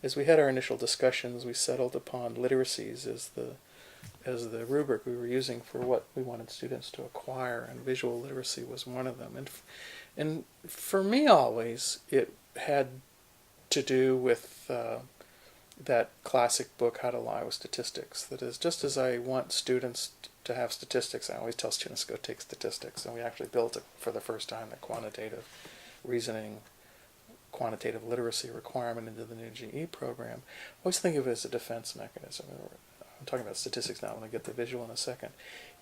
as we had our initial discussions, we settled upon literacies as the rubric we were using for what we wanted students to acquire, and visual literacy was one of them. And for me, always it had to do with that classic book, How to Lie with Statistics. That is, just as I want students to have statistics, I always tell students to go take statistics. And we actually built it for the first time, the quantitative reasoning, quantitative literacy requirement into the new GE program. I always think of it as a defense mechanism. I'm talking about statistics now, I'm going to get the visual in a second.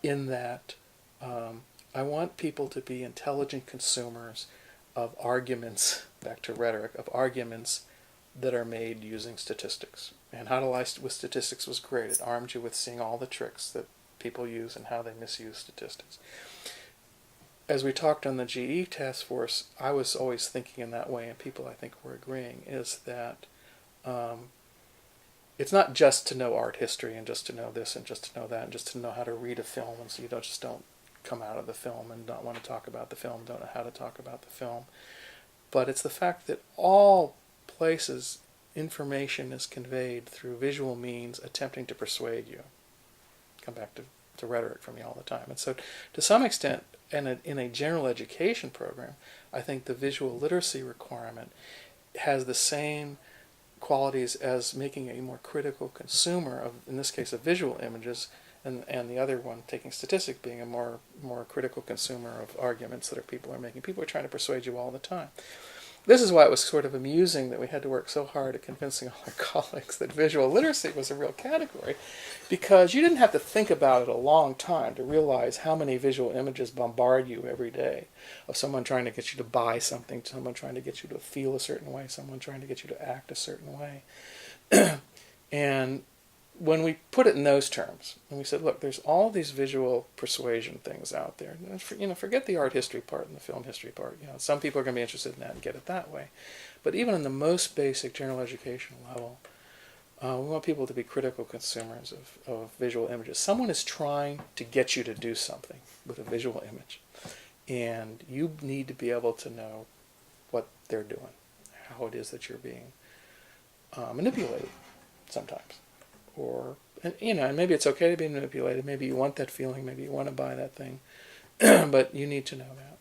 In that I want people to be intelligent consumers of arguments, back to rhetoric, of arguments that are made using statistics. And How to Lie with Statistics was great. It armed you with seeing all the tricks that people use and how they misuse statistics. As we talked on the GE task force, I was always thinking in that way, and people I think were agreeing, is that it's not just to know art history and just to know this and just to know that and just to know how to read a film, and so you don't come out of the film and not want to talk about the film, don't know how to talk about the film. But it's the fact that all places information is conveyed through visual means attempting to persuade you. Come back to rhetoric for me all the time. And so to some extent, in a general education program, I think the visual literacy requirement has the same qualities as making a more critical consumer of, in this case, of visual images, and the other one, taking statistics, being a more critical consumer of arguments that people are making. People are trying to persuade you all the time. This is why it was sort of amusing that we had to work so hard at convincing all our colleagues that visual literacy was a real category, because you didn't have to think about it a long time to realize how many visual images bombard you every day of someone trying to get you to buy something, someone trying to get you to feel a certain way, someone trying to get you to act a certain way. And when we put it in those terms, and we said, look, there's all these visual persuasion things out there. Forget the art history part and the film history part. Some people are going to be interested in that and get it that way. But even in the most basic general education level, we want people to be critical consumers of visual images. Someone is trying to get you to do something with a visual image, and you need to be able to know what they're doing, how it is that you're being manipulated sometimes. And maybe it's okay to be manipulated. Maybe you want that feeling. Maybe you want to buy that thing. But you need to know that.